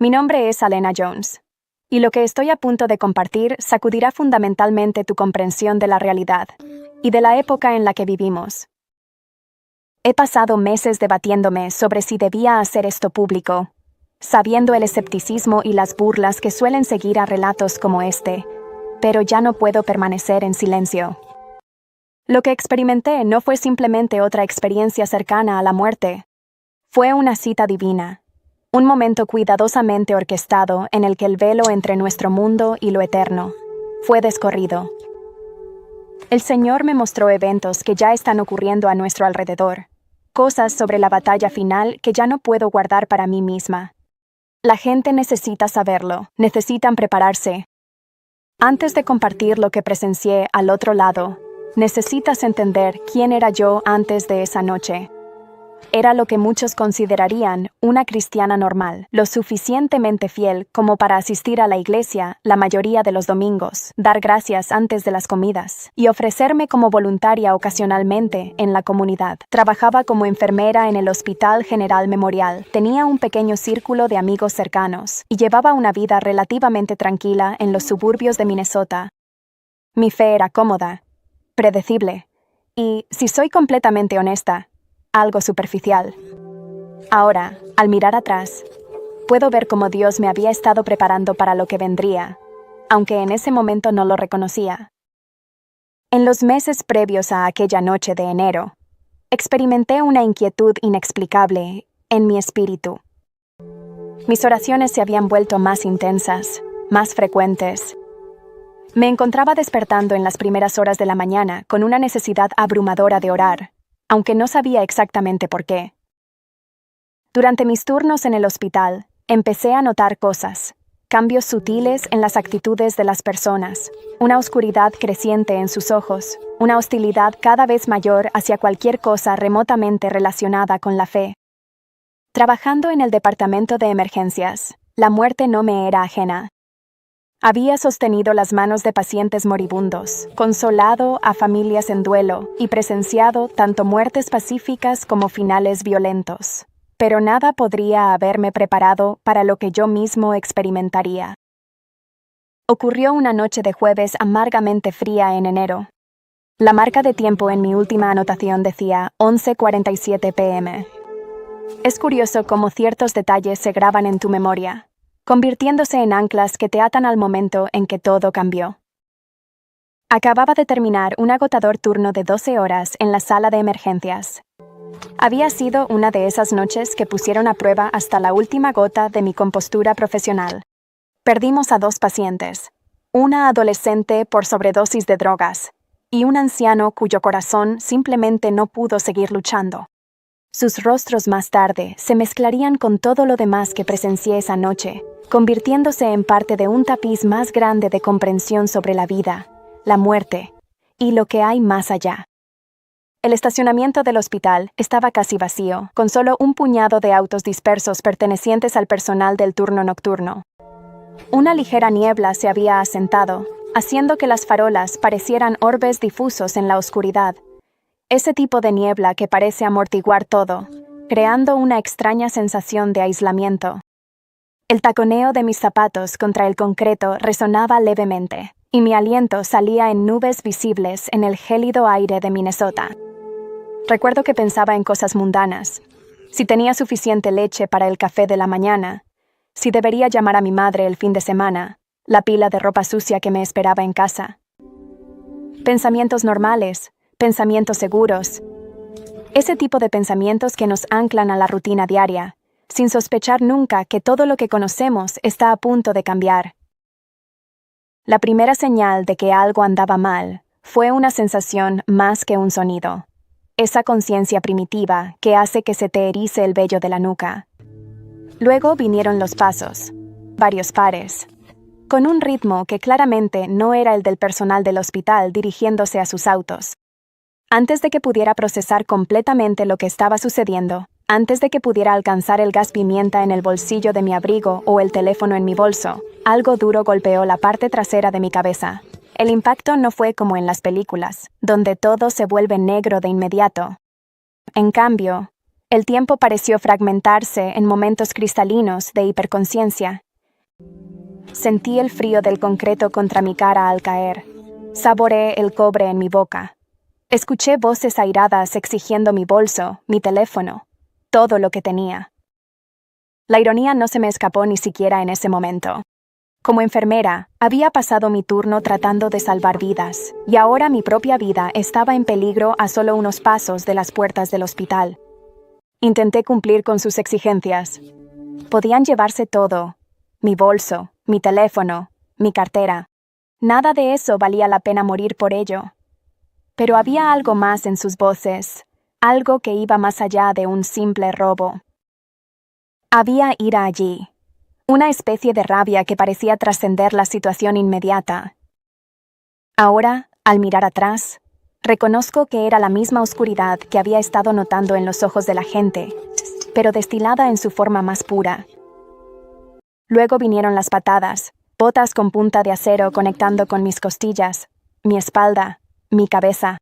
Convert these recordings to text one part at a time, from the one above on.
Mi nombre es Alena Jones, y lo que estoy a punto de compartir sacudirá fundamentalmente tu comprensión de la realidad y de la época en la que vivimos. He pasado meses debatiéndome sobre si debía hacer esto público, sabiendo el escepticismo y las burlas que suelen seguir a relatos como este, pero ya no puedo permanecer en silencio. Lo que experimenté no fue simplemente otra experiencia cercana a la muerte. Fue una cita divina. Un momento cuidadosamente orquestado en el que el velo entre nuestro mundo y lo eterno fue descorrido. El Señor me mostró eventos que ya están ocurriendo a nuestro alrededor, cosas sobre la batalla final que ya no puedo guardar para mí misma. La gente necesita saberlo, necesitan prepararse. Antes de compartir lo que presencié al otro lado, necesitas entender quién era yo antes de esa noche. Era lo que muchos considerarían una cristiana normal, lo suficientemente fiel como para asistir a la iglesia la mayoría de los domingos, dar gracias antes de las comidas y ofrecerme como voluntaria ocasionalmente en la comunidad. Trabajaba como enfermera en el Hospital General Memorial, tenía un pequeño círculo de amigos cercanos y llevaba una vida relativamente tranquila en los suburbios de Minnesota. Mi fe era cómoda, predecible y, si soy completamente honesta, algo superficial. Ahora, al mirar atrás, puedo ver cómo Dios me había estado preparando para lo que vendría, aunque en ese momento no lo reconocía. En los meses previos a aquella noche de enero, experimenté una inquietud inexplicable en mi espíritu. Mis oraciones se habían vuelto más intensas, más frecuentes. Me encontraba despertando en las primeras horas de la mañana con una necesidad abrumadora de orar, aunque no sabía exactamente por qué. Durante mis turnos en el hospital, empecé a notar cosas, cambios sutiles en las actitudes de las personas, una oscuridad creciente en sus ojos, una hostilidad cada vez mayor hacia cualquier cosa remotamente relacionada con la fe. Trabajando en el departamento de emergencias, la muerte no me era ajena. Había sostenido las manos de pacientes moribundos, consolado a familias en duelo y presenciado tanto muertes pacíficas como finales violentos. Pero nada podría haberme preparado para lo que yo mismo experimentaría. Ocurrió una noche de jueves amargamente fría en enero. La marca de tiempo en mi última anotación decía 11:47 p.m. Es curioso cómo ciertos detalles se graban en tu memoria, convirtiéndose en anclas que te atan al momento en que todo cambió. Acababa de terminar un agotador turno de 12 horas en la sala de emergencias. Había sido una de esas noches que pusieron a prueba hasta la última gota de mi compostura profesional. Perdimos a 2 pacientes, una adolescente por sobredosis de drogas y un anciano cuyo corazón simplemente no pudo seguir luchando. Sus rostros más tarde se mezclarían con todo lo demás que presencié esa noche, convirtiéndose en parte de un tapiz más grande de comprensión sobre la vida, la muerte y lo que hay más allá. El estacionamiento del hospital estaba casi vacío, con solo un puñado de autos dispersos pertenecientes al personal del turno nocturno. Una ligera niebla se había asentado, haciendo que las farolas parecieran orbes difusos en la oscuridad. Ese tipo de niebla que parece amortiguar todo, creando una extraña sensación de aislamiento. El taconeo de mis zapatos contra el concreto resonaba levemente, y mi aliento salía en nubes visibles en el gélido aire de Minnesota. Recuerdo que pensaba en cosas mundanas. Si tenía suficiente leche para el café de la mañana, si debería llamar a mi madre el fin de semana, la pila de ropa sucia que me esperaba en casa. Pensamientos normales, pensamientos seguros. Ese tipo de pensamientos que nos anclan a la rutina diaria, sin sospechar nunca que todo lo que conocemos está a punto de cambiar. La primera señal de que algo andaba mal fue una sensación más que un sonido. Esa conciencia primitiva que hace que se te erice el vello de la nuca. Luego vinieron los pasos, varios pares, con un ritmo que claramente no era el del personal del hospital dirigiéndose a sus autos. Antes de que pudiera procesar completamente lo que estaba sucediendo, antes de que pudiera alcanzar el gas pimienta en el bolsillo de mi abrigo o el teléfono en mi bolso, algo duro golpeó la parte trasera de mi cabeza. El impacto no fue como en las películas, donde todo se vuelve negro de inmediato. En cambio, El tiempo pareció fragmentarse en momentos cristalinos de hiperconciencia. Sentí el frío del concreto contra mi cara al caer. Saboreé el cobre en mi boca. Escuché voces airadas exigiendo mi bolso, mi teléfono, todo lo que tenía. La ironía no se me escapó ni siquiera en ese momento. Como enfermera, había pasado mi turno tratando de salvar vidas, y ahora mi propia vida estaba en peligro a solo unos pasos de las puertas del hospital. Intenté cumplir con sus exigencias. Podían llevarse todo: mi bolso, mi teléfono, mi cartera. Nada de eso valía la pena morir por ello. Pero había algo más en sus voces, algo que iba más allá de un simple robo. Había ira allí, una especie de rabia que parecía trascender la situación inmediata. Ahora, al mirar atrás, reconozco que era la misma oscuridad que había estado notando en los ojos de la gente, pero destilada en su forma más pura. Luego vinieron las patadas, botas con punta de acero conectando con mis costillas, mi espalda, mi cabeza.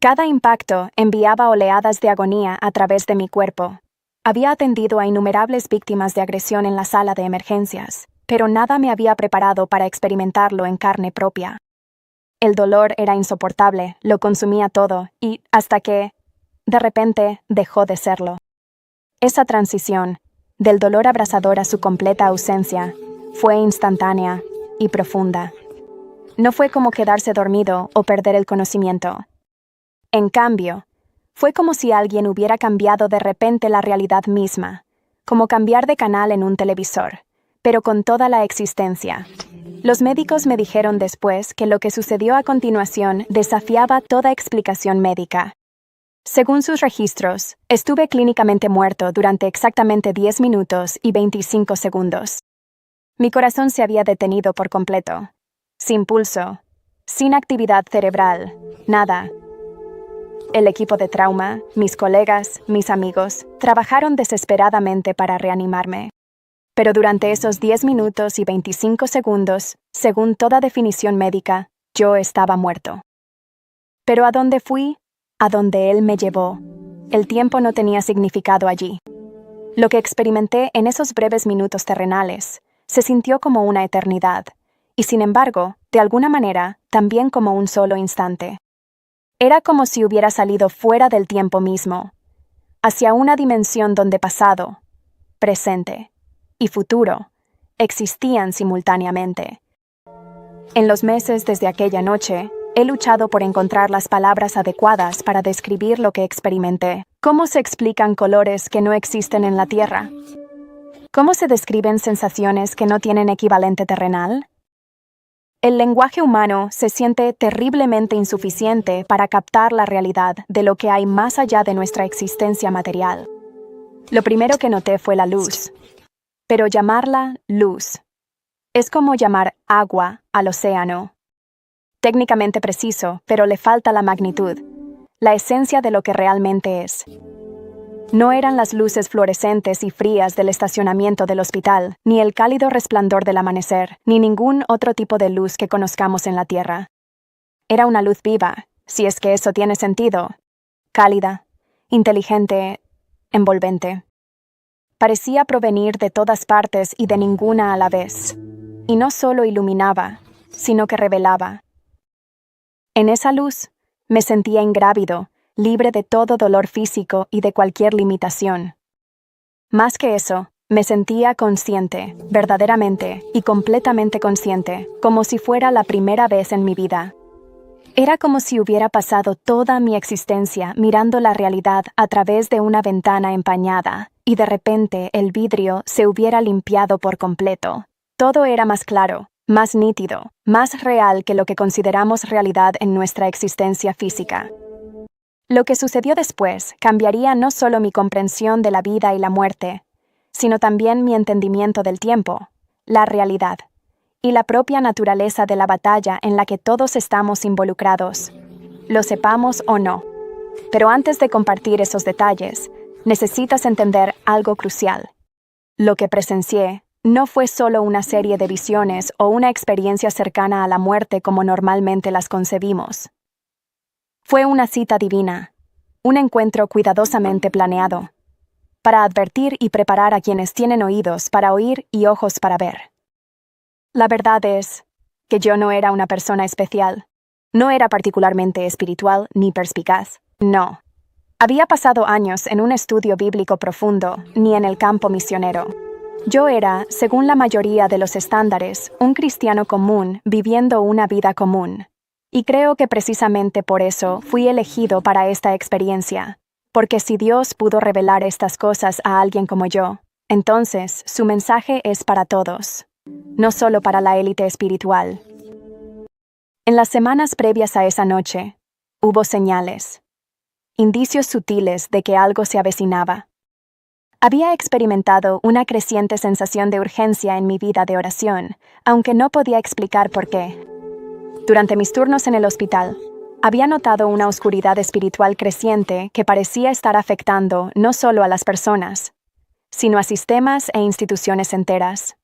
Cada impacto enviaba oleadas de agonía a través de mi cuerpo. Había atendido a innumerables víctimas de agresión en la sala de emergencias, pero nada me había preparado para experimentarlo en carne propia. El dolor era insoportable, lo consumía todo, y hasta que, de repente, dejó de serlo. Esa transición, del dolor abrasador a su completa ausencia, fue instantánea y profunda. No fue como quedarse dormido o perder el conocimiento. En cambio, fue como si alguien hubiera cambiado de repente la realidad misma, como cambiar de canal en un televisor, pero con toda la existencia. Los médicos me dijeron después que lo que sucedió a continuación desafiaba toda explicación médica. Según sus registros, estuve clínicamente muerto durante exactamente 10 minutos y 25 segundos. Mi corazón se había detenido por completo. Sin pulso, sin actividad cerebral, nada. El equipo de trauma, mis colegas, mis amigos, trabajaron desesperadamente para reanimarme. Pero durante esos 10 minutos y 25 segundos, según toda definición médica, yo estaba muerto. Pero ¿a dónde fui? A donde él me llevó. El tiempo no tenía significado allí. Lo que experimenté en esos breves minutos terrenales se sintió como una eternidad, y sin embargo, de alguna manera, también como un solo instante. Era como si hubiera salido fuera del tiempo mismo, hacia una dimensión donde pasado, presente y futuro existían simultáneamente. En los meses desde aquella noche, he luchado por encontrar las palabras adecuadas para describir lo que experimenté. ¿Cómo se explican colores que no existen en la Tierra? ¿Cómo se describen sensaciones que no tienen equivalente terrenal? El lenguaje humano se siente terriblemente insuficiente para captar la realidad de lo que hay más allá de nuestra existencia material. Lo primero que noté fue la luz. Pero llamarla luz es como llamar agua al océano. Técnicamente preciso, pero le falta la magnitud, la esencia de lo que realmente es. No eran las luces fluorescentes y frías del estacionamiento del hospital, ni el cálido resplandor del amanecer, ni ningún otro tipo de luz que conozcamos en la Tierra. Era una luz viva, si es que eso tiene sentido, cálida, inteligente, envolvente. Parecía provenir de todas partes y de ninguna a la vez. Y no solo iluminaba, sino que revelaba. En esa luz, me sentía ingrávido, libre de todo dolor físico y de cualquier limitación. Más que eso, me sentía consciente, verdaderamente y completamente consciente, como si fuera la primera vez en mi vida. Era como si hubiera pasado toda mi existencia mirando la realidad a través de una ventana empañada, y de repente el vidrio se hubiera limpiado por completo. Todo era más claro, más nítido, más real que lo que consideramos realidad en nuestra existencia física. Lo que sucedió después cambiaría no solo mi comprensión de la vida y la muerte, sino también mi entendimiento del tiempo, la realidad, y la propia naturaleza de la batalla en la que todos estamos involucrados, lo sepamos o no. Pero antes de compartir esos detalles, necesitas entender algo crucial. Lo que presencié no fue solo una serie de visiones o una experiencia cercana a la muerte como normalmente las concebimos. Fue una cita divina, Un encuentro cuidadosamente planeado, para advertir y preparar a quienes tienen oídos para oír y ojos para ver. La verdad es que yo no era una persona especial. No era particularmente espiritual ni perspicaz. No. Había pasado años en un estudio bíblico profundo, ni en el campo misionero. Yo era, según la mayoría de los estándares, un cristiano común viviendo una vida común. Y creo que precisamente por eso fui elegido para esta experiencia. Porque si Dios pudo revelar estas cosas a alguien como yo, entonces su mensaje es para todos, no solo para la élite espiritual. En las semanas previas a esa noche, hubo señales, indicios sutiles de que algo se avecinaba. Había experimentado una creciente sensación de urgencia en mi vida de oración, aunque no podía explicar por qué. Durante mis turnos en el hospital, había notado una oscuridad espiritual creciente que parecía estar afectando no solo a las personas, sino a sistemas e instituciones enteras.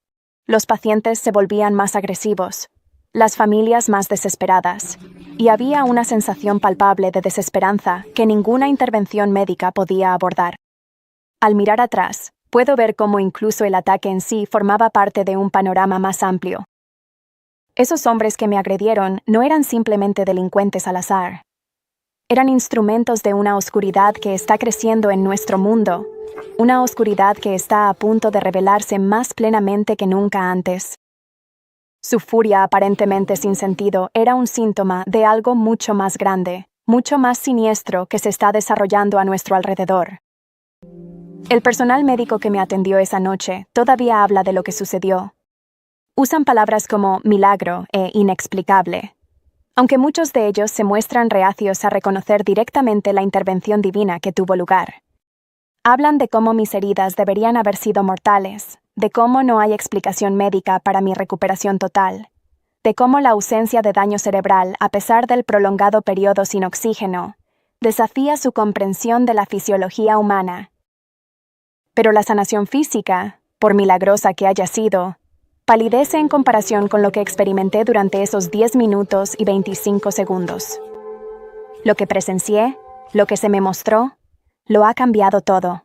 Los pacientes se volvían más agresivos, las familias más desesperadas, y había una sensación palpable de desesperanza que ninguna intervención médica podía abordar. Al mirar atrás, puedo ver cómo incluso el ataque en sí formaba parte de un panorama más amplio. Esos hombres que me agredieron no eran simplemente delincuentes al azar. Eran instrumentos de una oscuridad que está creciendo en nuestro mundo, una oscuridad que está a punto de revelarse más plenamente que nunca antes. Su furia aparentemente sin sentido era un síntoma de algo mucho más grande, mucho más siniestro que se está desarrollando a nuestro alrededor. El personal médico que me atendió esa noche todavía habla de lo que sucedió. Usan palabras como milagro e inexplicable, aunque muchos de ellos se muestran reacios a reconocer directamente la intervención divina que tuvo lugar. Hablan de cómo mis heridas deberían haber sido mortales, de cómo no hay explicación médica para mi recuperación total, de cómo la ausencia de daño cerebral, a pesar del prolongado periodo sin oxígeno, desafía su comprensión de la fisiología humana. Pero la sanación física, por milagrosa que haya sido, palidece en comparación con lo que experimenté durante esos 10 minutos y 25 segundos. Lo que presencié, lo que se me mostró, lo ha cambiado todo.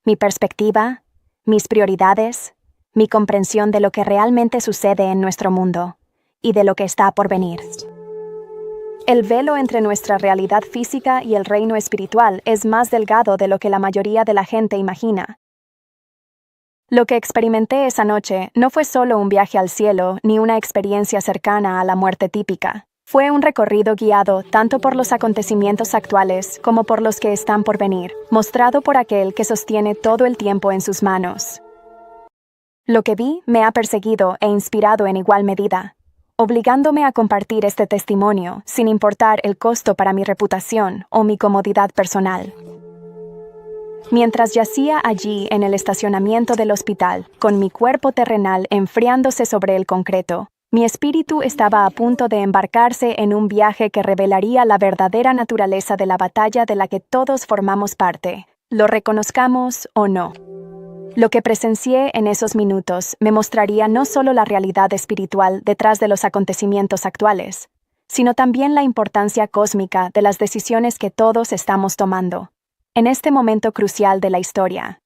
Mi perspectiva, mis prioridades, mi comprensión de lo que realmente sucede en nuestro mundo y de lo que está por venir. El velo entre nuestra realidad física y el reino espiritual es más delgado de lo que la mayoría de la gente imagina. Lo que experimenté esa noche no fue solo un viaje al cielo ni una experiencia cercana a la muerte típica. Fue un recorrido guiado tanto por los acontecimientos actuales como por los que están por venir, mostrado por aquel que sostiene todo el tiempo en sus manos. Lo que vi me ha perseguido e inspirado en igual medida, obligándome a compartir este testimonio sin importar el costo para mi reputación o mi comodidad personal. Mientras yacía allí en el estacionamiento del hospital, con mi cuerpo terrenal enfriándose sobre el concreto, mi espíritu estaba a punto de embarcarse en un viaje que revelaría la verdadera naturaleza de la batalla de la que todos formamos parte, lo reconozcamos o no. Lo que presencié en esos minutos me mostraría no solo la realidad espiritual detrás de los acontecimientos actuales, sino también la importancia cósmica de las decisiones que todos estamos tomando en este momento crucial de la historia.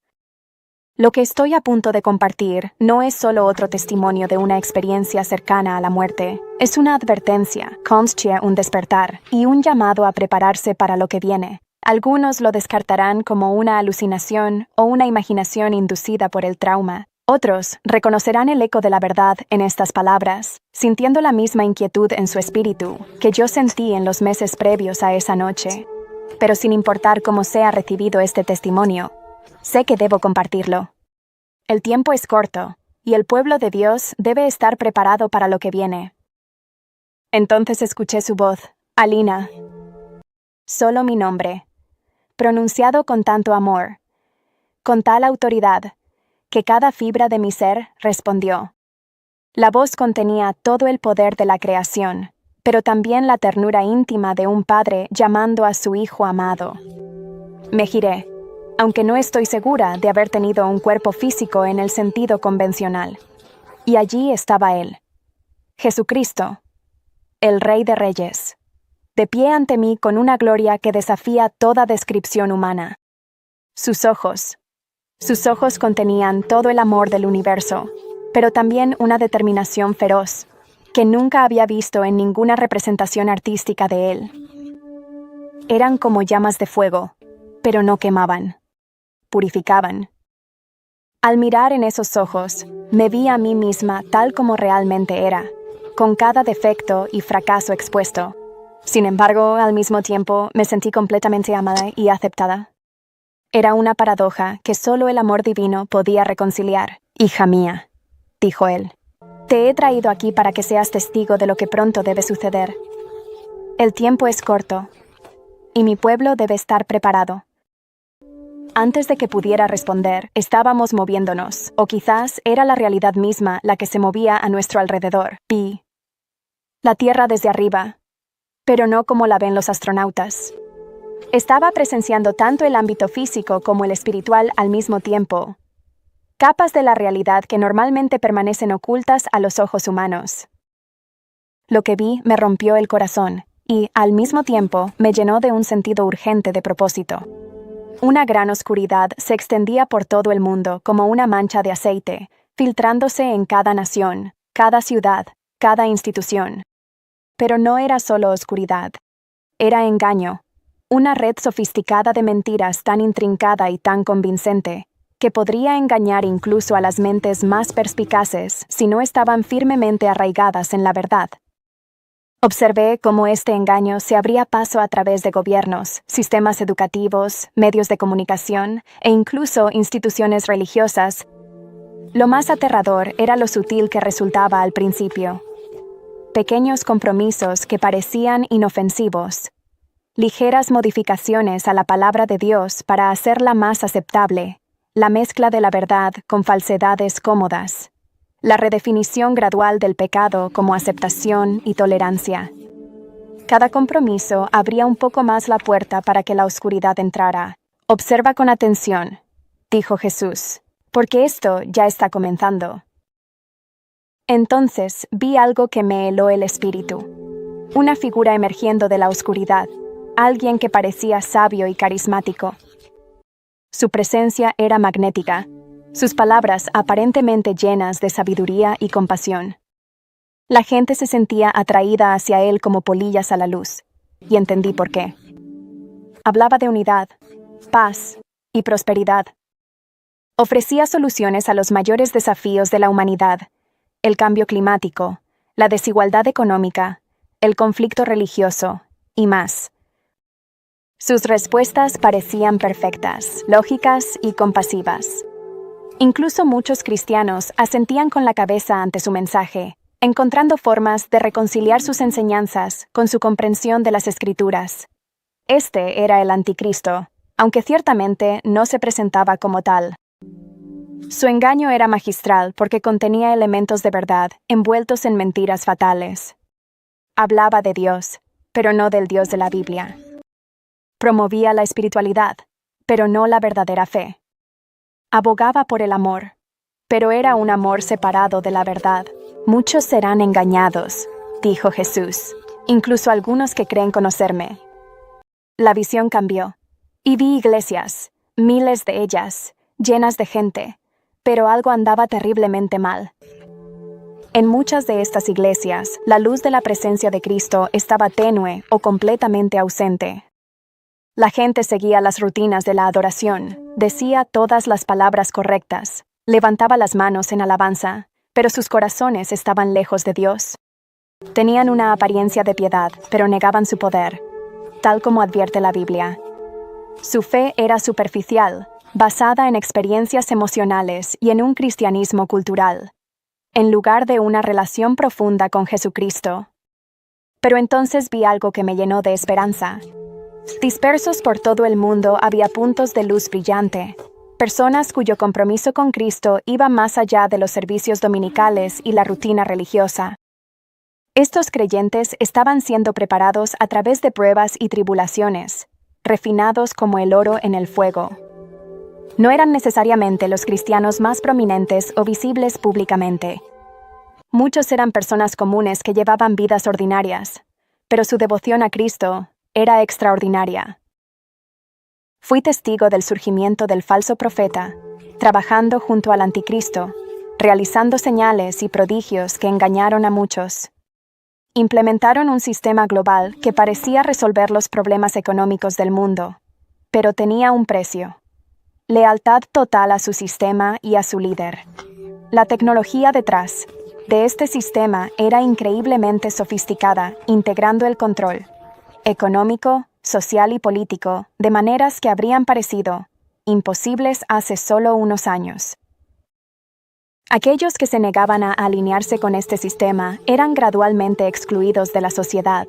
Lo que estoy a punto de compartir no es solo otro testimonio de una experiencia cercana a la muerte, es una advertencia, constituye un despertar y un llamado a prepararse para lo que viene. Algunos lo descartarán como una alucinación o una imaginación inducida por el trauma. Otros reconocerán el eco de la verdad en estas palabras, sintiendo la misma inquietud en su espíritu que yo sentí en los meses previos a esa noche. Pero sin importar cómo sea recibido este testimonio, sé que debo compartirlo. El tiempo es corto, y el pueblo de Dios debe estar preparado para lo que viene. Entonces escuché su voz, Alina. Solo mi nombre, pronunciado con tanto amor, con tal autoridad, que cada fibra de mi ser respondió. La voz contenía todo el poder de la creación, pero también la ternura íntima de un padre llamando a su hijo amado. Me giré, aunque no estoy segura de haber tenido un cuerpo físico en el sentido convencional. Y allí estaba él, Jesucristo, el Rey de Reyes, de pie ante mí con una gloria que desafía toda descripción humana. Sus ojos contenían todo el amor del universo, pero también una determinación feroz, que nunca había visto en ninguna representación artística de él. Eran como llamas de fuego, pero no quemaban, purificaban. Al mirar en esos ojos, me vi a mí misma tal como realmente era, con cada defecto y fracaso expuesto. Sin embargo, al mismo tiempo, me sentí completamente amada y aceptada. Era una paradoja que solo el amor divino podía reconciliar. «Hija mía», dijo él, «te he traído aquí para que seas testigo de lo que pronto debe suceder. El tiempo es corto, y mi pueblo debe estar preparado». Antes de que pudiera responder, estábamos moviéndonos, o quizás era la realidad misma la que se movía a nuestro alrededor. Vi la Tierra desde arriba, pero no como la ven los astronautas. Estaba presenciando tanto el ámbito físico como el espiritual al mismo tiempo, capas de la realidad que normalmente permanecen ocultas a los ojos humanos. Lo que vi me rompió el corazón y, al mismo tiempo, me llenó de un sentido urgente de propósito. Una gran oscuridad se extendía por todo el mundo como una mancha de aceite, filtrándose en cada nación, cada ciudad, cada institución. Pero no era solo oscuridad. Era engaño, una red sofisticada de mentiras tan intrincada y tan convincente, que podría engañar incluso a las mentes más perspicaces si no estaban firmemente arraigadas en la verdad. Observé cómo este engaño se abría paso a través de gobiernos, sistemas educativos, medios de comunicación e incluso instituciones religiosas. Lo más aterrador era lo sutil que resultaba al principio. Pequeños compromisos que parecían inofensivos. Ligeras modificaciones a la palabra de Dios para hacerla más aceptable. La mezcla de la verdad con falsedades cómodas. La redefinición gradual del pecado como aceptación y tolerancia. Cada compromiso abría un poco más la puerta para que la oscuridad entrara. «Observa con atención», dijo Jesús, «porque esto ya está comenzando». Entonces vi algo que me heló el espíritu. Una figura emergiendo de la oscuridad, alguien que parecía sabio y carismático. Su presencia era magnética. Sus palabras aparentemente llenas de sabiduría y compasión. La gente se sentía atraída hacia él como polillas a la luz, y entendí por qué. Hablaba de unidad, paz y prosperidad. Ofrecía soluciones a los mayores desafíos de la humanidad: el cambio climático, la desigualdad económica, el conflicto religioso y más. Sus respuestas parecían perfectas, lógicas y compasivas. Incluso muchos cristianos asentían con la cabeza ante su mensaje, encontrando formas de reconciliar sus enseñanzas con su comprensión de las Escrituras. Este era el Anticristo, aunque ciertamente no se presentaba como tal. Su engaño era magistral porque contenía elementos de verdad envueltos en mentiras fatales. Hablaba de Dios, pero no del Dios de la Biblia. Promovía la espiritualidad, pero no la verdadera fe. Abogaba por el amor, pero era un amor separado de la verdad. «Muchos serán engañados», dijo Jesús, «incluso algunos que creen conocerme». La visión cambió, y vi iglesias, miles de ellas, llenas de gente, pero algo andaba terriblemente mal. En muchas de estas iglesias, la luz de la presencia de Cristo estaba tenue o completamente ausente. La gente seguía las rutinas de la adoración, decía todas las palabras correctas, levantaba las manos en alabanza, pero sus corazones estaban lejos de Dios. Tenían una apariencia de piedad, pero negaban su poder, tal como advierte la Biblia. Su fe era superficial, basada en experiencias emocionales y en un cristianismo cultural, en lugar de una relación profunda con Jesucristo. Pero entonces vi algo que me llenó de esperanza. Dispersos por todo el mundo había puntos de luz brillante, personas cuyo compromiso con Cristo iba más allá de los servicios dominicales y la rutina religiosa. Estos creyentes estaban siendo preparados a través de pruebas y tribulaciones, refinados como el oro en el fuego. No eran necesariamente los cristianos más prominentes o visibles públicamente. Muchos eran personas comunes que llevaban vidas ordinarias, pero su devoción a Cristo era extraordinaria. Fui testigo del surgimiento del falso profeta, trabajando junto al anticristo, realizando señales y prodigios que engañaron a muchos. Implementaron un sistema global que parecía resolver los problemas económicos del mundo, pero tenía un precio: lealtad total a su sistema y a su líder. La tecnología detrás de este sistema era increíblemente sofisticada, integrando el control económico, social y político de maneras que habrían parecido imposibles hace solo unos años. Aquellos que se negaban a alinearse con este sistema eran gradualmente excluidos de la sociedad,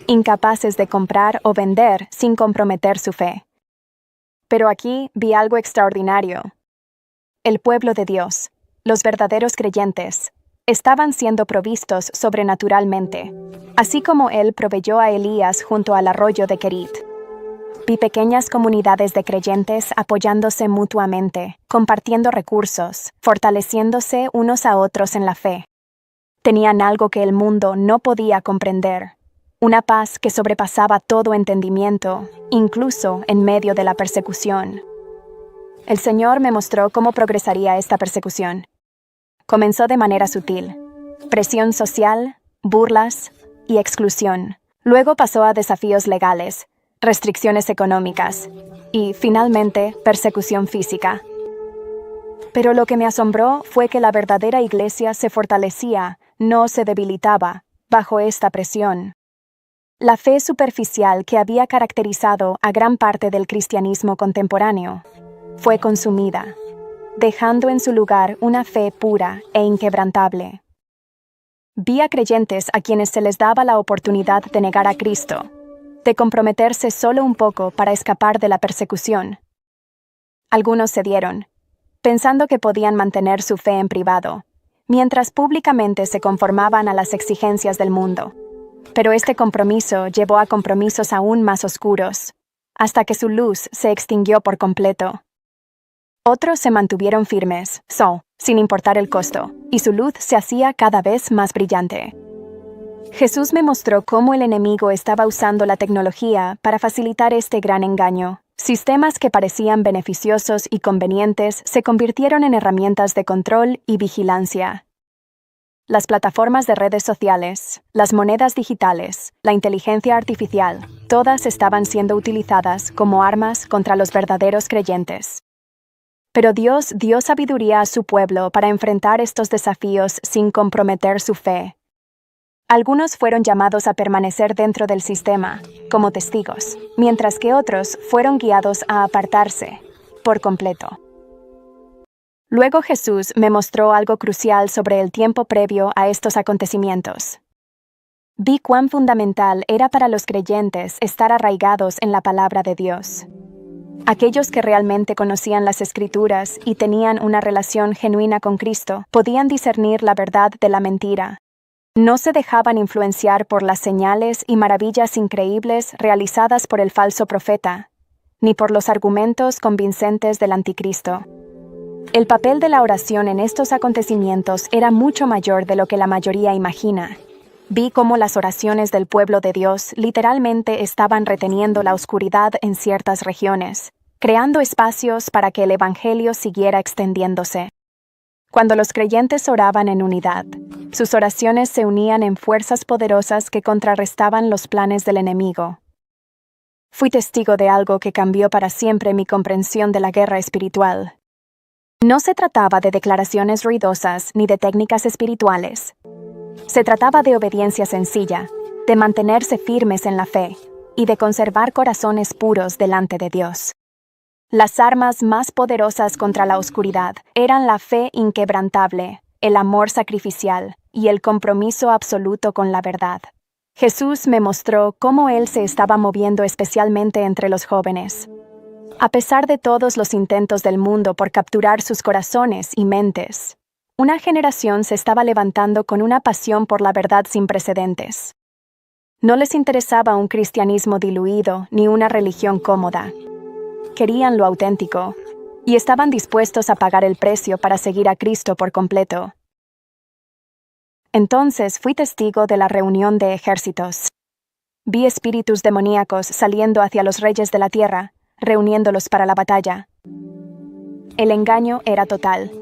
incapaces de comprar o vender sin comprometer su fe. Pero aquí vi algo extraordinario. El pueblo de Dios, los verdaderos creyentes, estaban siendo provistos sobrenaturalmente, así como Él proveyó a Elías junto al arroyo de Kerit. Vi pequeñas comunidades de creyentes apoyándose mutuamente, compartiendo recursos, fortaleciéndose unos a otros en la fe. Tenían algo que el mundo no podía comprender, una paz que sobrepasaba todo entendimiento, incluso en medio de la persecución. El Señor me mostró cómo progresaría esta persecución. Comenzó de manera sutil: presión social, burlas y exclusión. Luego pasó a desafíos legales, restricciones económicas y, finalmente, persecución física. Pero lo que me asombró fue que la verdadera iglesia se fortalecía, no se debilitaba, bajo esta presión. La fe superficial que había caracterizado a gran parte del cristianismo contemporáneo fue consumida, dejando en su lugar una fe pura e inquebrantable. Vi a creyentes a quienes se les daba la oportunidad de negar a Cristo, de comprometerse solo un poco para escapar de la persecución. Algunos cedieron, pensando que podían mantener su fe en privado, mientras públicamente se conformaban a las exigencias del mundo. Pero este compromiso llevó a compromisos aún más oscuros, hasta que su luz se extinguió por completo. Otros se mantuvieron firmes, sin importar el costo, y su luz se hacía cada vez más brillante. Jesús me mostró cómo el enemigo estaba usando la tecnología para facilitar este gran engaño. Sistemas que parecían beneficiosos y convenientes se convirtieron en herramientas de control y vigilancia. Las plataformas de redes sociales, las monedas digitales, la inteligencia artificial, todas estaban siendo utilizadas como armas contra los verdaderos creyentes. Pero Dios dio sabiduría a su pueblo para enfrentar estos desafíos sin comprometer su fe. Algunos fueron llamados a permanecer dentro del sistema, como testigos, mientras que otros fueron guiados a apartarse, por completo. Luego Jesús me mostró algo crucial sobre el tiempo previo a estos acontecimientos. Vi cuán fundamental era para los creyentes estar arraigados en la palabra de Dios. Aquellos que realmente conocían las Escrituras y tenían una relación genuina con Cristo podían discernir la verdad de la mentira. No se dejaban influenciar por las señales y maravillas increíbles realizadas por el falso profeta, ni por los argumentos convincentes del anticristo. El papel de la oración en estos acontecimientos era mucho mayor de lo que la mayoría imagina. Vi cómo las oraciones del pueblo de Dios literalmente estaban reteniendo la oscuridad en ciertas regiones, creando espacios para que el evangelio siguiera extendiéndose. Cuando los creyentes oraban en unidad, sus oraciones se unían en fuerzas poderosas que contrarrestaban los planes del enemigo. Fui testigo de algo que cambió para siempre mi comprensión de la guerra espiritual. No se trataba de declaraciones ruidosas ni de técnicas espirituales. Se trataba de obediencia sencilla, de mantenerse firmes en la fe y de conservar corazones puros delante de Dios. Las armas más poderosas contra la oscuridad eran la fe inquebrantable, el amor sacrificial y el compromiso absoluto con la verdad. Jesús me mostró cómo Él se estaba moviendo especialmente entre los jóvenes. A pesar de todos los intentos del mundo por capturar sus corazones y mentes, una generación se estaba levantando con una pasión por la verdad sin precedentes. No les interesaba un cristianismo diluido ni una religión cómoda. Querían lo auténtico, y estaban dispuestos a pagar el precio para seguir a Cristo por completo. Entonces fui testigo de la reunión de ejércitos. Vi espíritus demoníacos saliendo hacia los reyes de la tierra, reuniéndolos para la batalla. El engaño era total.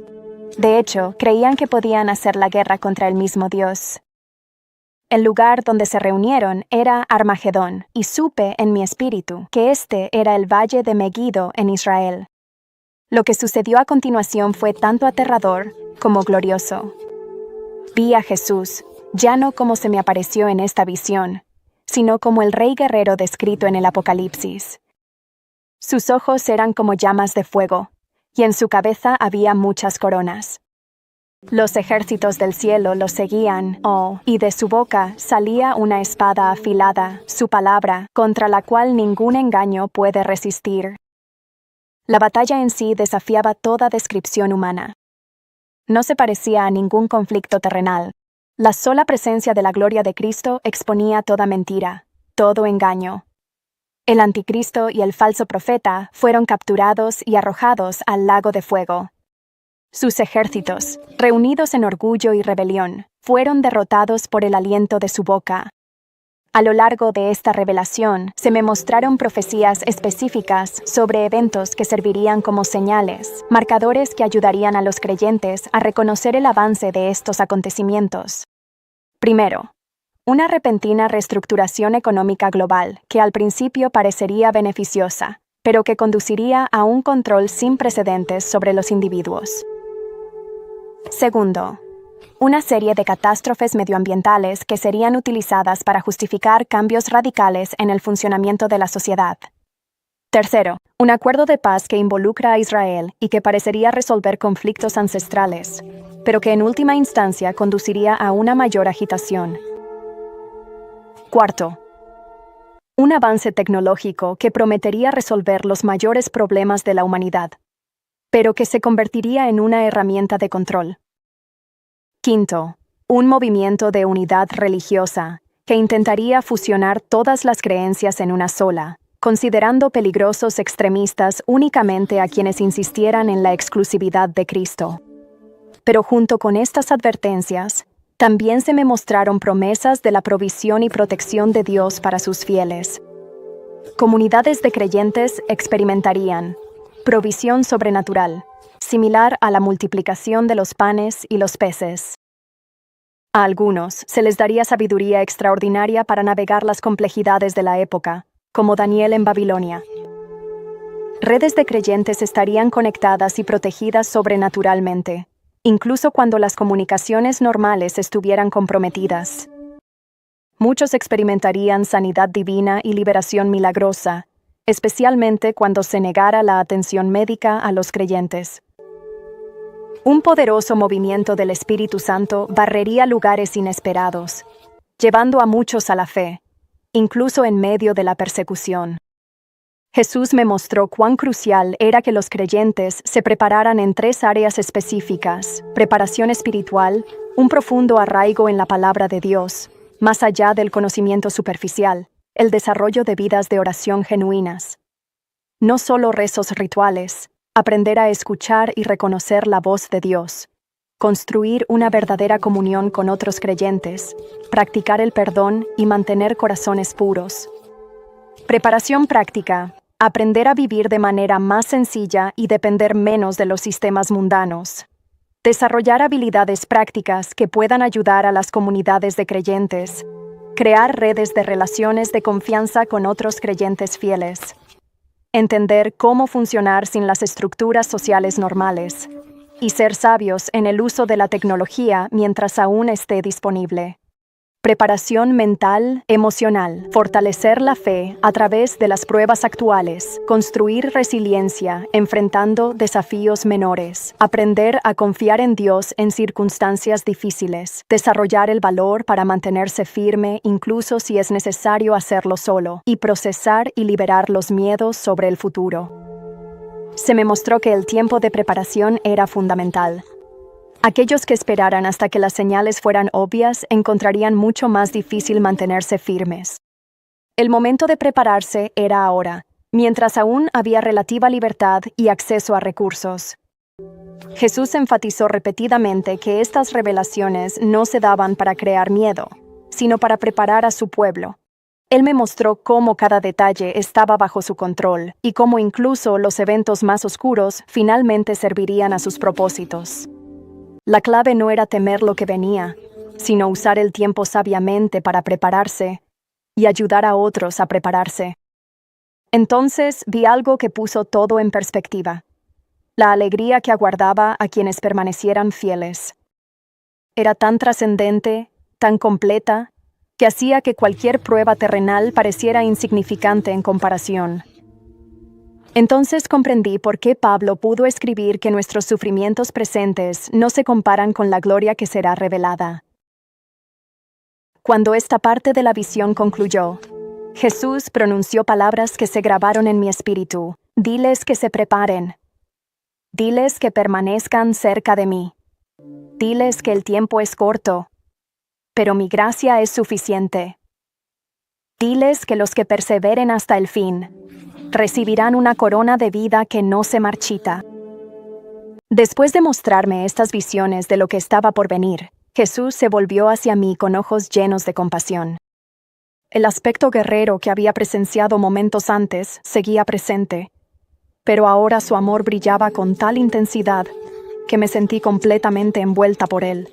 De hecho, creían que podían hacer la guerra contra el mismo Dios. El lugar donde se reunieron era Armagedón, y supe en mi espíritu que este era el valle de Megiddo en Israel. Lo que sucedió a continuación fue tanto aterrador como glorioso. Vi a Jesús, ya no como se me apareció en esta visión, sino como el rey guerrero descrito en el Apocalipsis. Sus ojos eran como llamas de fuego, y en su cabeza había muchas coronas. Los ejércitos del cielo lo seguían, y de su boca salía una espada afilada, su palabra, contra la cual ningún engaño puede resistir. La batalla en sí desafiaba toda descripción humana. No se parecía a ningún conflicto terrenal. La sola presencia de la gloria de Cristo exponía toda mentira, todo engaño. El anticristo y el falso profeta fueron capturados y arrojados al lago de fuego. Sus ejércitos, reunidos en orgullo y rebelión, fueron derrotados por el aliento de su boca. A lo largo de esta revelación, se me mostraron profecías específicas sobre eventos que servirían como señales, marcadores que ayudarían a los creyentes a reconocer el avance de estos acontecimientos. Primero, una repentina reestructuración económica global que al principio parecería beneficiosa, pero que conduciría a un control sin precedentes sobre los individuos. Segundo, una serie de catástrofes medioambientales que serían utilizadas para justificar cambios radicales en el funcionamiento de la sociedad. Tercero, un acuerdo de paz que involucra a Israel y que parecería resolver conflictos ancestrales, pero que en última instancia conduciría a una mayor agitación. Cuarto, un avance tecnológico que prometería resolver los mayores problemas de la humanidad, pero que se convertiría en una herramienta de control. Quinto, un movimiento de unidad religiosa que intentaría fusionar todas las creencias en una sola, considerando peligrosos extremistas únicamente a quienes insistieran en la exclusividad de Cristo. Pero junto con estas advertencias, también se me mostraron promesas de la provisión y protección de Dios para sus fieles. Comunidades de creyentes experimentarían provisión sobrenatural, similar a la multiplicación de los panes y los peces. A algunos se les daría sabiduría extraordinaria para navegar las complejidades de la época, como Daniel en Babilonia. Redes de creyentes estarían conectadas y protegidas sobrenaturalmente, incluso cuando las comunicaciones normales estuvieran comprometidas. Muchos experimentarían sanidad divina y liberación milagrosa, especialmente cuando se negara la atención médica a los creyentes. Un poderoso movimiento del Espíritu Santo barrería lugares inesperados, llevando a muchos a la fe, incluso en medio de la persecución. Jesús me mostró cuán crucial era que los creyentes se prepararan en 3 áreas específicas: preparación espiritual, un profundo arraigo en la palabra de Dios, más allá del conocimiento superficial, el desarrollo de vidas de oración genuinas. No solo rezos rituales, aprender a escuchar y reconocer la voz de Dios, construir una verdadera comunión con otros creyentes, practicar el perdón y mantener corazones puros. Preparación práctica, aprender a vivir de manera más sencilla y depender menos de los sistemas mundanos. Desarrollar habilidades prácticas que puedan ayudar a las comunidades de creyentes. Crear redes de relaciones de confianza con otros creyentes fieles. Entender cómo funcionar sin las estructuras sociales normales. Y ser sabios en el uso de la tecnología mientras aún esté disponible. Preparación mental, emocional, fortalecer la fe a través de las pruebas actuales, construir resiliencia enfrentando desafíos menores, aprender a confiar en Dios en circunstancias difíciles, desarrollar el valor para mantenerse firme incluso si es necesario hacerlo solo, y procesar y liberar los miedos sobre el futuro. Se me mostró que el tiempo de preparación era fundamental. Aquellos que esperaran hasta que las señales fueran obvias encontrarían mucho más difícil mantenerse firmes. El momento de prepararse era ahora, mientras aún había relativa libertad y acceso a recursos. Jesús enfatizó repetidamente que estas revelaciones no se daban para crear miedo, sino para preparar a su pueblo. Él me mostró cómo cada detalle estaba bajo su control y cómo incluso los eventos más oscuros finalmente servirían a sus propósitos. La clave no era temer lo que venía, sino usar el tiempo sabiamente para prepararse y ayudar a otros a prepararse. Entonces vi algo que puso todo en perspectiva. La alegría que aguardaba a quienes permanecieran fieles. Era tan trascendente, tan completa, que hacía que cualquier prueba terrenal pareciera insignificante en comparación. Entonces comprendí por qué Pablo pudo escribir que nuestros sufrimientos presentes no se comparan con la gloria que será revelada. Cuando esta parte de la visión concluyó, Jesús pronunció palabras que se grabaron en mi espíritu. Diles que se preparen. Diles que permanezcan cerca de mí. Diles que el tiempo es corto, pero mi gracia es suficiente. Diles que los que perseveren hasta el fin recibirán una corona de vida que no se marchita. Después de mostrarme estas visiones de lo que estaba por venir, Jesús se volvió hacia mí con ojos llenos de compasión. El aspecto guerrero que había presenciado momentos antes seguía presente, pero ahora su amor brillaba con tal intensidad que me sentí completamente envuelta por él.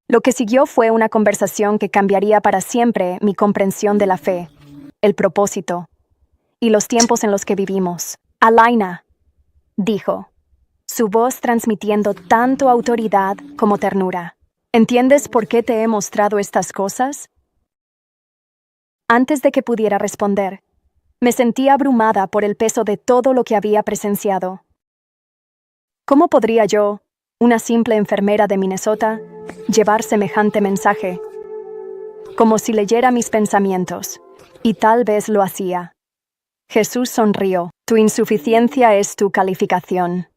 Lo que siguió fue una conversación que cambiaría para siempre mi comprensión de la fe, el propósito y los tiempos en los que vivimos. Alaina, dijo, su voz transmitiendo tanto autoridad como ternura. ¿Entiendes por qué te he mostrado estas cosas? Antes de que pudiera responder, me sentí abrumada por el peso de todo lo que había presenciado. ¿Cómo podría yo, una simple enfermera de Minnesota, llevar semejante mensaje? Como si leyera mis pensamientos, y tal vez lo hacía. Jesús sonrió. Tu insuficiencia es tu calificación,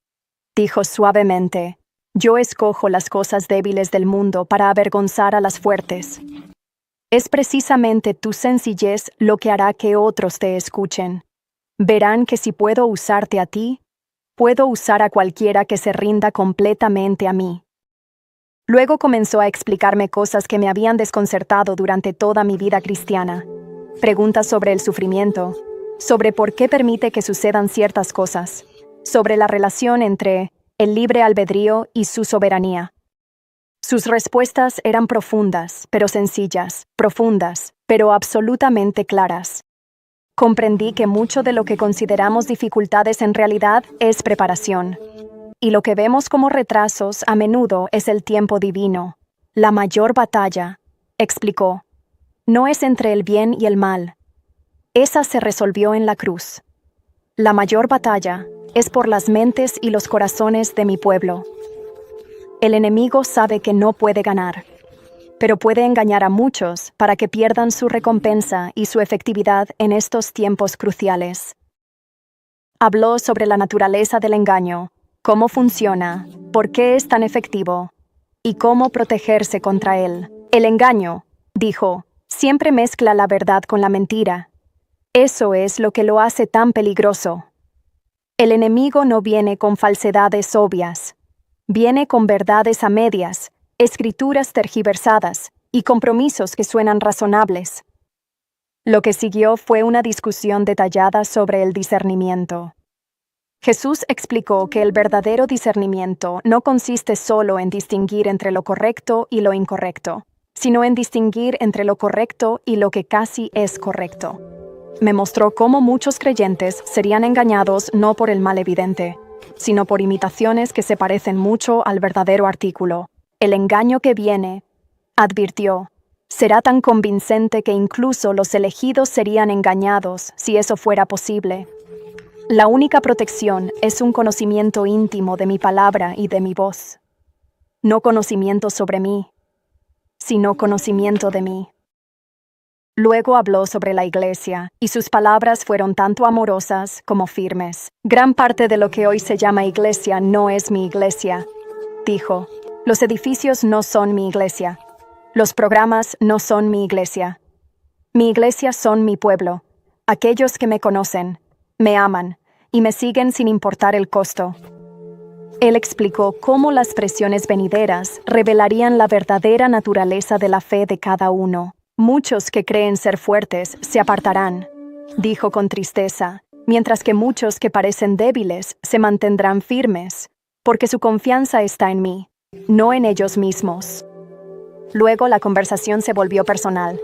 dijo suavemente. Yo escojo las cosas débiles del mundo para avergonzar a las fuertes. Es precisamente tu sencillez lo que hará que otros te escuchen. Verán que si puedo usarte a ti, puedo usar a cualquiera que se rinda completamente a mí. Luego comenzó a explicarme cosas que me habían desconcertado durante toda mi vida cristiana. Preguntas sobre el sufrimiento, sobre por qué permite que sucedan ciertas cosas, sobre la relación entre el libre albedrío y su soberanía. Sus respuestas eran profundas, pero sencillas, profundas, pero absolutamente claras. Comprendí que mucho de lo que consideramos dificultades en realidad es preparación. Y lo que vemos como retrasos a menudo es el tiempo divino. La mayor batalla, explicó, no es entre el bien y el mal. Esa se resolvió en la cruz. La mayor batalla es por las mentes y los corazones de mi pueblo. El enemigo sabe que no puede ganar, pero puede engañar a muchos para que pierdan su recompensa y su efectividad en estos tiempos cruciales. Habló sobre la naturaleza del engaño, cómo funciona, por qué es tan efectivo y cómo protegerse contra él. El engaño, dijo, siempre mezcla la verdad con la mentira. Eso es lo que lo hace tan peligroso. El enemigo no viene con falsedades obvias. Viene con verdades a medias, escrituras tergiversadas y compromisos que suenan razonables. Lo que siguió fue una discusión detallada sobre el discernimiento. Jesús explicó que el verdadero discernimiento no consiste solo en distinguir entre lo correcto y lo incorrecto, sino en distinguir entre lo correcto y lo que casi es correcto. Me mostró cómo muchos creyentes serían engañados no por el mal evidente, sino por imitaciones que se parecen mucho al verdadero artículo. El engaño que viene, advirtió, será tan convincente que incluso los elegidos serían engañados si eso fuera posible. La única protección es un conocimiento íntimo de mi palabra y de mi voz. No conocimiento sobre mí, sino conocimiento de mí. Luego habló sobre la iglesia, y sus palabras fueron tanto amorosas como firmes. Gran parte de lo que hoy se llama iglesia no es mi iglesia, dijo. Los edificios no son mi iglesia. Los programas no son mi iglesia. Mi iglesia son mi pueblo, aquellos que me conocen, me aman y me siguen sin importar el costo. Él explicó cómo las presiones venideras revelarían la verdadera naturaleza de la fe de cada uno. Muchos que creen ser fuertes se apartarán, dijo con tristeza, mientras que muchos que parecen débiles se mantendrán firmes, porque su confianza está en mí, no en ellos mismos. Luego la conversación se volvió personal.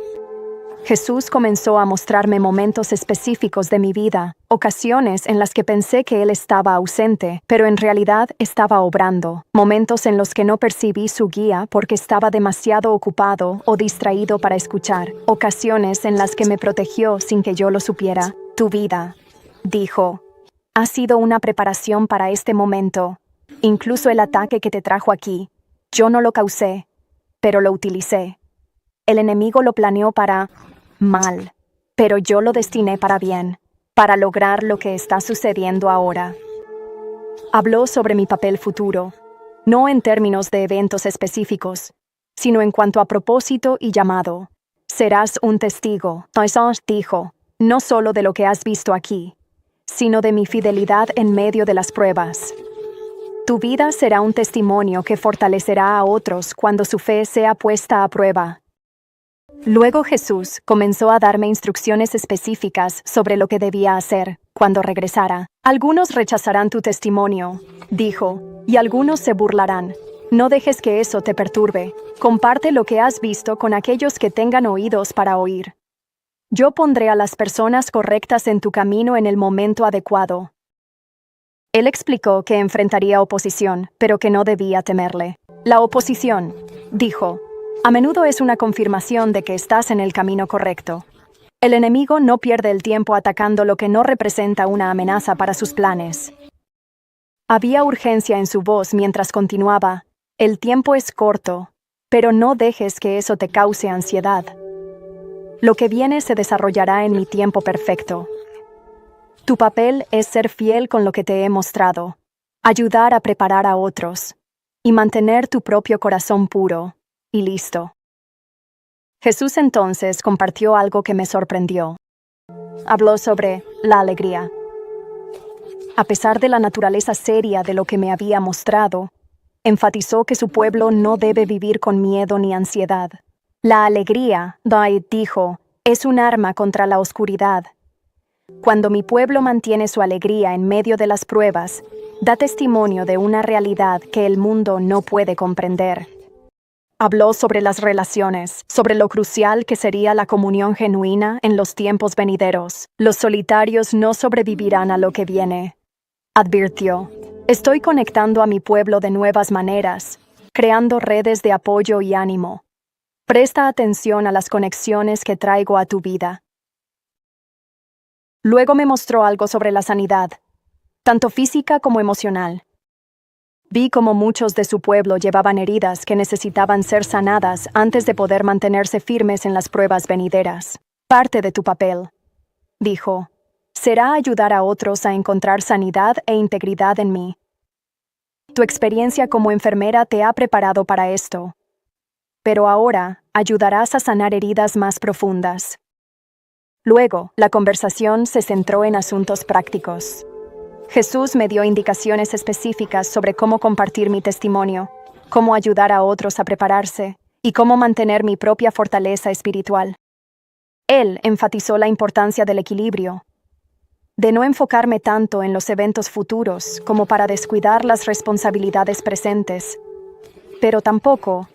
Jesús comenzó a mostrarme momentos específicos de mi vida, ocasiones en las que pensé que Él estaba ausente, pero en realidad estaba obrando, momentos en los que no percibí su guía porque estaba demasiado ocupado o distraído para escuchar, ocasiones en las que me protegió sin que yo lo supiera. Tu vida, dijo, ha sido una preparación para este momento. Incluso el ataque que te trajo aquí, yo no lo causé, pero lo utilicé. El enemigo lo planeó para mal, pero yo lo destiné para bien, para lograr lo que está sucediendo ahora. Habló sobre mi papel futuro, no en términos de eventos específicos, sino en cuanto a propósito y llamado. Serás un testigo, Jesús dijo, no solo de lo que has visto aquí, sino de mi fidelidad en medio de las pruebas. Tu vida será un testimonio que fortalecerá a otros cuando su fe sea puesta a prueba. Luego Jesús comenzó a darme instrucciones específicas sobre lo que debía hacer cuando regresara. Algunos rechazarán tu testimonio, dijo, y algunos se burlarán. No dejes que eso te perturbe. Comparte lo que has visto con aquellos que tengan oídos para oír. Yo pondré a las personas correctas en tu camino en el momento adecuado. Él explicó que enfrentaría oposición, pero que no debía temerle. La oposición, dijo, a menudo es una confirmación de que estás en el camino correcto. El enemigo no pierde el tiempo atacando lo que no representa una amenaza para sus planes. Había urgencia en su voz mientras continuaba. El tiempo es corto, pero no dejes que eso te cause ansiedad. Lo que viene se desarrollará en mi tiempo perfecto. Tu papel es ser fiel con lo que te he mostrado, ayudar a preparar a otros, y mantener tu propio corazón puro. Y listo. Jesús entonces compartió algo que me sorprendió. Habló sobre la alegría. A pesar de la naturaleza seria de lo que me había mostrado, enfatizó que su pueblo no debe vivir con miedo ni ansiedad. La alegría, dijo, es un arma contra la oscuridad. Cuando mi pueblo mantiene su alegría en medio de las pruebas, da testimonio de una realidad que el mundo no puede comprender. Habló sobre las relaciones, sobre lo crucial que sería la comunión genuina en los tiempos venideros. Los solitarios no sobrevivirán a lo que viene. Advirtió, estoy conectando a mi pueblo de nuevas maneras, creando redes de apoyo y ánimo. Presta atención a las conexiones que traigo a tu vida. Luego me mostró algo sobre la sanidad, tanto física como emocional. Vi cómo muchos de su pueblo llevaban heridas que necesitaban ser sanadas antes de poder mantenerse firmes en las pruebas venideras. Parte de tu papel, dijo, será ayudar a otros a encontrar sanidad e integridad en mí. Tu experiencia como enfermera te ha preparado para esto, pero ahora ayudarás a sanar heridas más profundas. Luego, la conversación se centró en asuntos prácticos. Jesús me dio indicaciones específicas sobre cómo compartir mi testimonio, cómo ayudar a otros a prepararse y cómo mantener mi propia fortaleza espiritual. Él enfatizó la importancia del equilibrio, de no enfocarme tanto en los eventos futuros como para descuidar las responsabilidades presentes, pero tampoco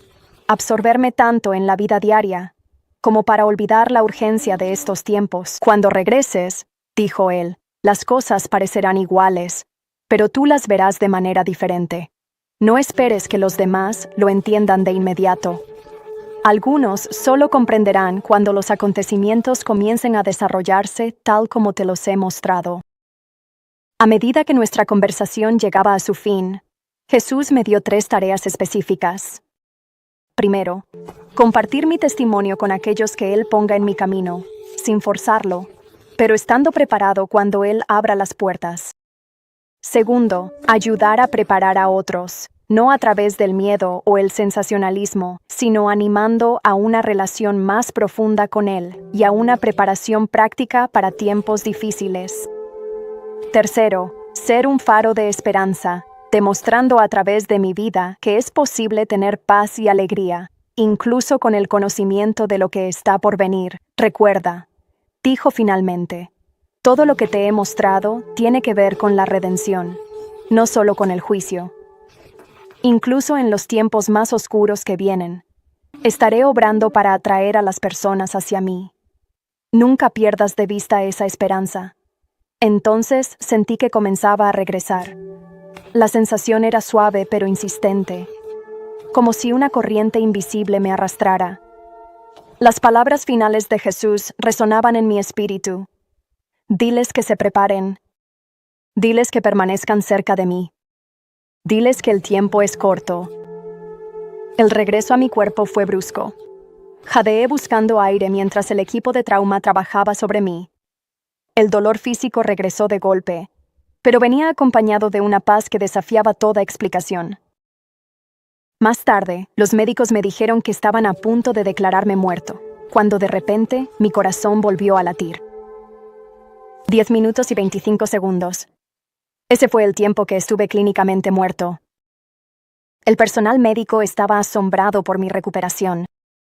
absorberme tanto en la vida diaria como para olvidar la urgencia de estos tiempos. Cuando regreses, dijo él, las cosas parecerán iguales, pero tú las verás de manera diferente. No esperes que los demás lo entiendan de inmediato. Algunos solo comprenderán cuando los acontecimientos comiencen a desarrollarse tal como te los he mostrado. A medida que nuestra conversación llegaba a su fin, Jesús me dio 3 tareas específicas. Primero, compartir mi testimonio con aquellos que Él ponga en mi camino, sin forzarlo, pero estando preparado cuando Él abra las puertas. Segundo, ayudar a preparar a otros, no a través del miedo o el sensacionalismo, sino animando a una relación más profunda con Él y a una preparación práctica para tiempos difíciles. Tercero, ser un faro de esperanza, demostrando a través de mi vida que es posible tener paz y alegría, incluso con el conocimiento de lo que está por venir. Recuerda, dijo finalmente, todo lo que te he mostrado tiene que ver con la redención, no solo con el juicio. Incluso en los tiempos más oscuros que vienen, estaré obrando para atraer a las personas hacia mí. Nunca pierdas de vista esa esperanza. Entonces sentí que comenzaba a regresar. La sensación era suave pero insistente, como si una corriente invisible me arrastrara. Las palabras finales de Jesús resonaban en mi espíritu. Diles que se preparen. Diles que permanezcan cerca de mí. Diles que el tiempo es corto. El regreso a mi cuerpo fue brusco. Jadeé buscando aire mientras el equipo de trauma trabajaba sobre mí. El dolor físico regresó de golpe, pero venía acompañado de una paz que desafiaba toda explicación. Más tarde, los médicos me dijeron que estaban a punto de declararme muerto, cuando de repente mi corazón volvió a latir. 10 minutos y 25 segundos. Ese fue el tiempo que estuve clínicamente muerto. El personal médico estaba asombrado por mi recuperación,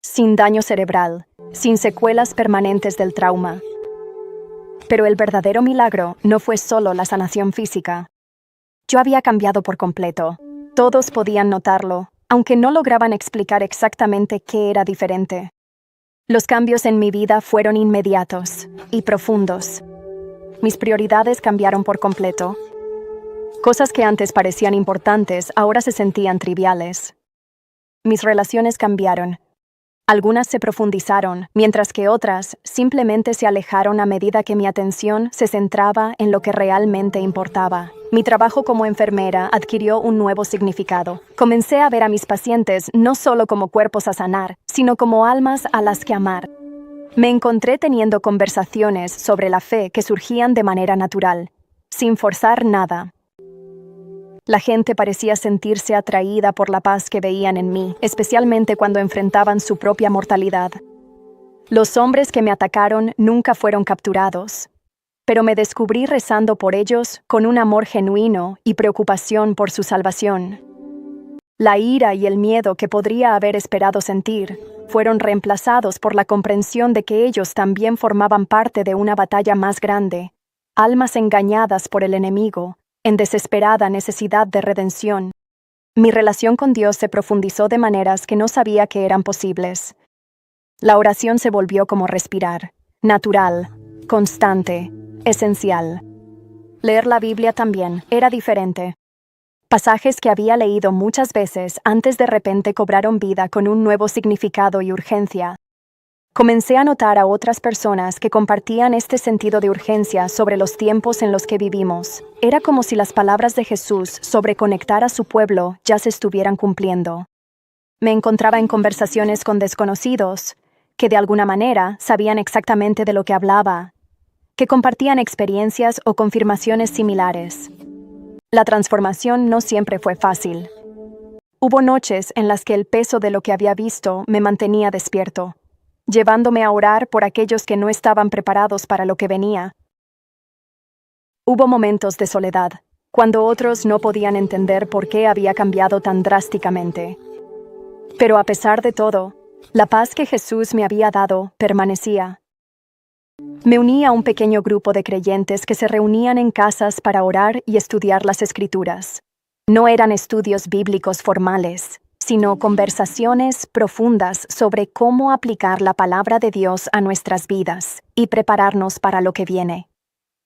sin daño cerebral, sin secuelas permanentes del trauma. Pero el verdadero milagro no fue solo la sanación física. Yo había cambiado por completo. Todos podían notarlo, aunque no lograban explicar exactamente qué era diferente. Los cambios en mi vida fueron inmediatos y profundos. Mis prioridades cambiaron por completo. Cosas que antes parecían importantes ahora se sentían triviales. Mis relaciones cambiaron. Algunas se profundizaron, mientras que otras simplemente se alejaron a medida que mi atención se centraba en lo que realmente importaba. Mi trabajo como enfermera adquirió un nuevo significado. Comencé a ver a mis pacientes no solo como cuerpos a sanar, sino como almas a las que amar. Me encontré teniendo conversaciones sobre la fe que surgían de manera natural, sin forzar nada. La gente parecía sentirse atraída por la paz que veían en mí, especialmente cuando enfrentaban su propia mortalidad. Los hombres que me atacaron nunca fueron capturados, pero me descubrí rezando por ellos con un amor genuino y preocupación por su salvación. La ira y el miedo que podría haber esperado sentir fueron reemplazados por la comprensión de que ellos también formaban parte de una batalla más grande, almas engañadas por el enemigo, en desesperada necesidad de redención. Mi relación con Dios se profundizó de maneras que no sabía que eran posibles. La oración se volvió como respirar, natural, constante, esencial. Leer la Biblia también era diferente. Pasajes que había leído muchas veces antes de repente cobraron vida con un nuevo significado y urgencia. Comencé a notar a otras personas que compartían este sentido de urgencia sobre los tiempos en los que vivimos. Era como si las palabras de Jesús sobre conectar a su pueblo ya se estuvieran cumpliendo. Me encontraba en conversaciones con desconocidos, que de alguna manera sabían exactamente de lo que hablaba, que compartían experiencias o confirmaciones similares. La transformación no siempre fue fácil. Hubo noches en las que el peso de lo que había visto me mantenía despierto, llevándome a orar por aquellos que no estaban preparados para lo que venía. Hubo momentos de soledad, cuando otros no podían entender por qué había cambiado tan drásticamente. Pero a pesar de todo, la paz que Jesús me había dado permanecía. Me uní a un pequeño grupo de creyentes que se reunían en casas para orar y estudiar las Escrituras. No eran estudios bíblicos formales, sino conversaciones profundas sobre cómo aplicar la palabra de Dios a nuestras vidas y prepararnos para lo que viene.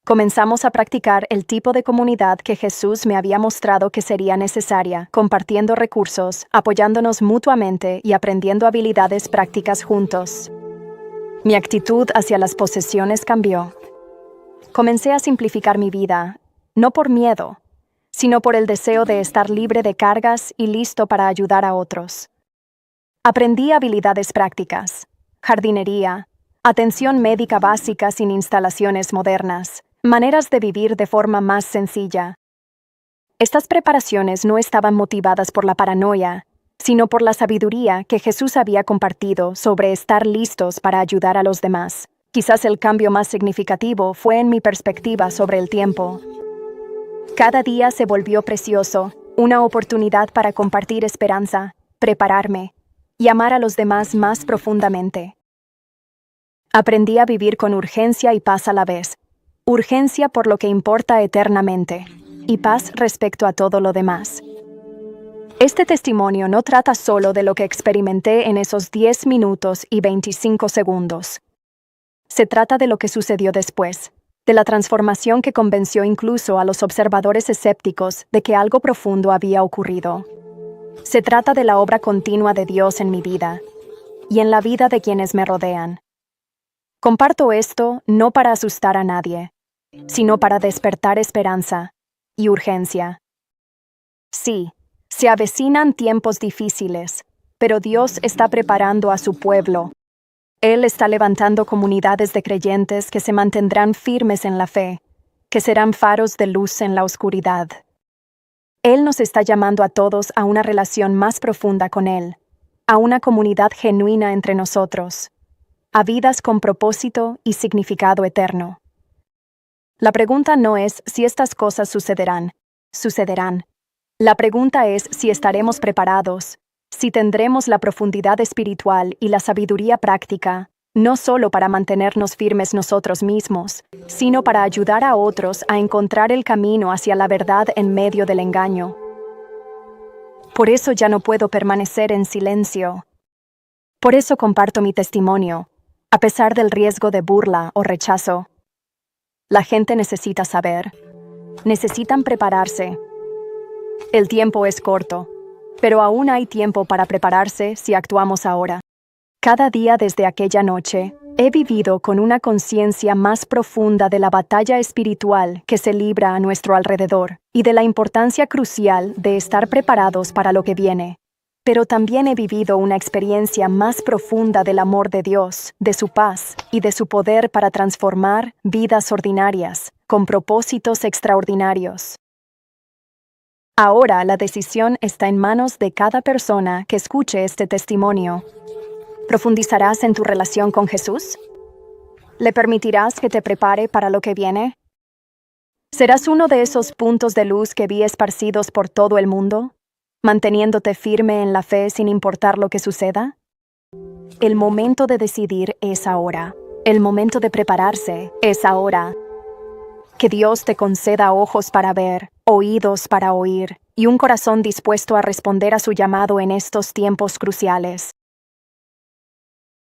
Comenzamos a practicar el tipo de comunidad que Jesús me había mostrado que sería necesaria, compartiendo recursos, apoyándonos mutuamente y aprendiendo habilidades prácticas juntos. Mi actitud hacia las posesiones cambió. Comencé a simplificar mi vida, no por miedo, sino por el deseo de estar libre de cargas y listo para ayudar a otros. Aprendí habilidades prácticas, jardinería, atención médica básica sin instalaciones modernas, maneras de vivir de forma más sencilla. Estas preparaciones no estaban motivadas por la paranoia, sino por la sabiduría que Jesús había compartido sobre estar listos para ayudar a los demás. Quizás el cambio más significativo fue en mi perspectiva sobre el tiempo. Cada día se volvió precioso, una oportunidad para compartir esperanza, prepararme y amar a los demás más profundamente. Aprendí a vivir con urgencia y paz a la vez. Urgencia por lo que importa eternamente, y paz respecto a todo lo demás. Este testimonio no trata solo de lo que experimenté en esos 10 minutos y 25 segundos. Se trata de lo que sucedió después, de la transformación que convenció incluso a los observadores escépticos de que algo profundo había ocurrido. Se trata de la obra continua de Dios en mi vida y en la vida de quienes me rodean. Comparto esto no para asustar a nadie, sino para despertar esperanza y urgencia. Sí, se avecinan tiempos difíciles, pero Dios está preparando a su pueblo. Él está levantando comunidades de creyentes que se mantendrán firmes en la fe, que serán faros de luz en la oscuridad. Él nos está llamando a todos a una relación más profunda con Él, a una comunidad genuina entre nosotros, a vidas con propósito y significado eterno. La pregunta no es si estas cosas sucederán. La pregunta es si estaremos preparados, si tendremos la profundidad espiritual y la sabiduría práctica, no solo para mantenernos firmes nosotros mismos, sino para ayudar a otros a encontrar el camino hacia la verdad en medio del engaño. Por eso ya no puedo permanecer en silencio. Por eso comparto mi testimonio, a pesar del riesgo de burla o rechazo. La gente necesita saber. Necesitan prepararse. El tiempo es corto, pero aún hay tiempo para prepararse si actuamos ahora. Cada día desde aquella noche, he vivido con una conciencia más profunda de la batalla espiritual que se libra a nuestro alrededor y de la importancia crucial de estar preparados para lo que viene. Pero también he vivido una experiencia más profunda del amor de Dios, de su paz y de su poder para transformar vidas ordinarias, con propósitos extraordinarios. Ahora la decisión está en manos de cada persona que escuche este testimonio. ¿Profundizarás en tu relación con Jesús? ¿Le permitirás que te prepare para lo que viene? ¿Serás uno de esos puntos de luz que vi esparcidos por todo el mundo, manteniéndote firme en la fe sin importar lo que suceda? El momento de decidir es ahora. El momento de prepararse es ahora. Que Dios te conceda ojos para ver, oídos para oír, y un corazón dispuesto a responder a su llamado en estos tiempos cruciales.